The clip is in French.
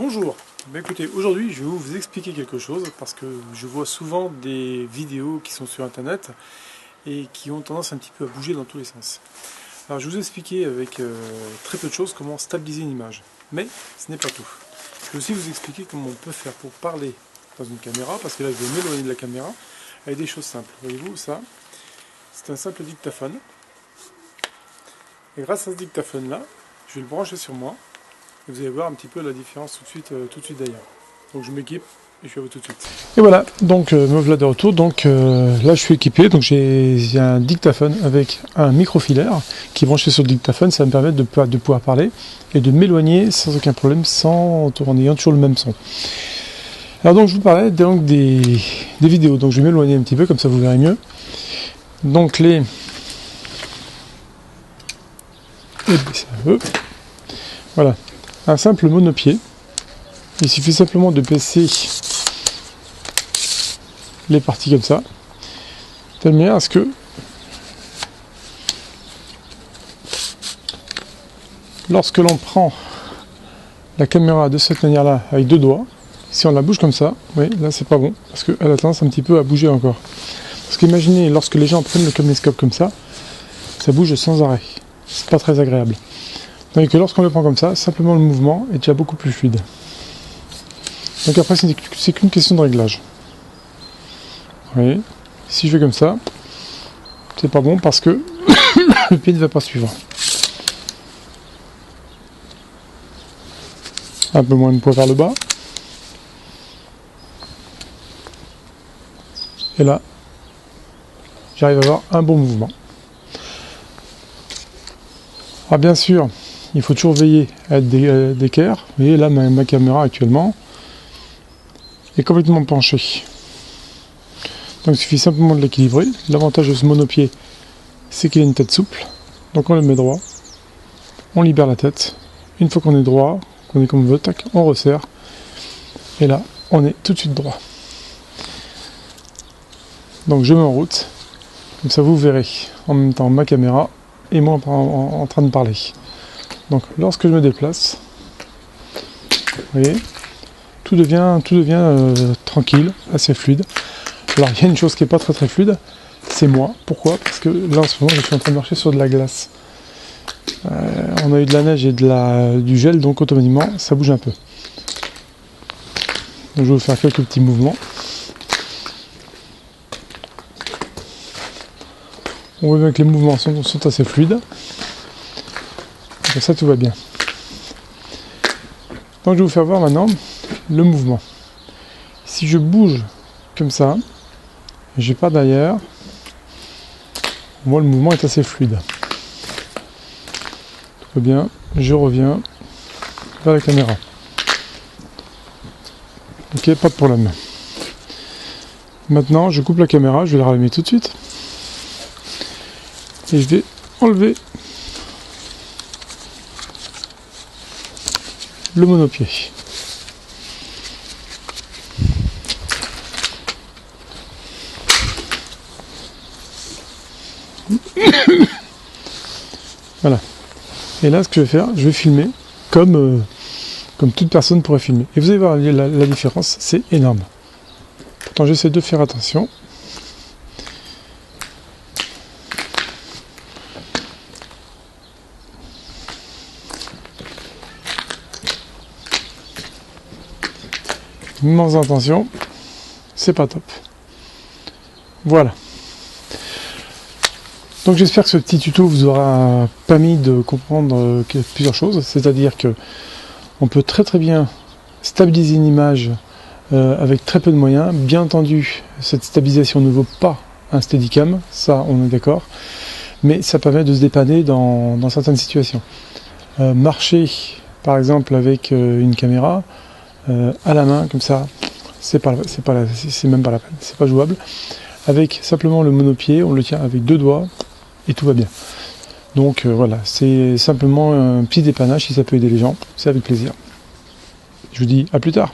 Bonjour, écoutez, aujourd'hui je vais vous expliquer quelque chose parce que je vois souvent des vidéos qui sont sur internet et qui ont tendance un petit peu à bouger dans tous les sens. Alors je vais vous expliquer avec très peu de choses comment stabiliser une image, mais ce n'est pas tout. Je vais aussi vous expliquer comment on peut faire pour parler dans une caméra, parce que là je vais m'éloigner de la caméra, avec des choses simples. Voyez-vous, ça, c'est un simple dictaphone. Et grâce à ce dictaphone là, je vais le brancher sur moi. Et vous allez voir un petit peu la différence tout de suite d'ailleurs. Donc je m'équipe et je suis à vous tout de suite. Et voilà, donc me voilà de retour. Donc là je suis équipé, donc j'ai un dictaphone avec un micro filaire qui est branché sur le dictaphone. Ça va me permettre de pouvoir parler et de m'éloigner sans aucun problème, en ayant toujours le même son. Alors donc je vous parlais donc des vidéos, donc je vais m'éloigner un petit peu, comme ça vous verrez mieux. Donc voilà, un simple monopied. Il suffit simplement de baisser les parties comme ça, de telle manière à ce que lorsque l'on prend la caméra de cette manière-là avec deux doigts, si on la bouge comme ça, oui, là c'est pas bon, parce qu'elle a tendance un petit peu à bouger encore. Parce qu'imaginez, lorsque les gens prennent le caméscope comme ça bouge sans arrêt. C'est pas très agréable. Donc que lorsqu'on le prend comme ça, simplement le mouvement est déjà beaucoup plus fluide. Donc après c'est qu'une question de réglage. Vous voyez, si je fais comme ça, c'est pas bon parce que le pied ne va pas suivre. Un peu moins de poids vers le bas. Et là, j'arrive à avoir un bon mouvement. Alors bien sûr, il faut toujours veiller à être d'équerre. Vous voyez, là, ma caméra actuellement est complètement penchée. Donc il suffit simplement de l'équilibrer. L'avantage de ce monopied, c'est qu'il a une tête souple. Donc on le met droit, on libère la tête. Une fois qu'on est droit, qu'on est comme on veut, tac, on resserre. Et là, on est tout de suite droit. Donc je mets en route. Comme ça vous verrez en même temps ma caméra et moi en train de parler. Donc lorsque je me déplace, vous voyez, tout devient tranquille, assez fluide. Alors il y a une chose qui n'est pas très fluide, c'est moi. Pourquoi? Parce que là en ce moment je suis en train de marcher sur de la glace. On a eu de la neige et du gel, donc automatiquement ça bouge un peu. Donc je vais vous faire quelques petits mouvements. On voit bien que les mouvements sont assez fluides. Comme ça tout va bien. Donc je vais vous faire voir maintenant le mouvement. Si je bouge comme ça, je pars derrière, moi le mouvement est assez fluide. Tout va bien, je reviens vers la caméra. Ok, pas de problème. Maintenant je coupe la caméra, je vais la rallumer tout de suite. Et je vais enlever le monopied. Voilà. Et là, ce que je vais faire, je vais filmer comme toute personne pourrait filmer. Et vous allez voir la différence, c'est énorme. Pourtant, j'essaie de faire attention. Sans attention, c'est pas top. Voilà. Donc j'espère que ce petit tuto vous aura permis de comprendre plusieurs choses, c'est-à-dire que on peut très bien stabiliser une image avec très peu de moyens. Bien entendu, cette stabilisation ne vaut pas un Steadicam, ça on est d'accord, mais ça permet de se dépanner dans certaines situations. Marcher par exemple avec une caméra à la main comme ça, c'est même pas la peine, c'est pas jouable. Avec simplement le monopied, on le tient avec deux doigts et tout va bien. Donc voilà, c'est simplement un petit dépannage. Si ça peut aider les gens, c'est avec plaisir. Je vous dis à plus tard.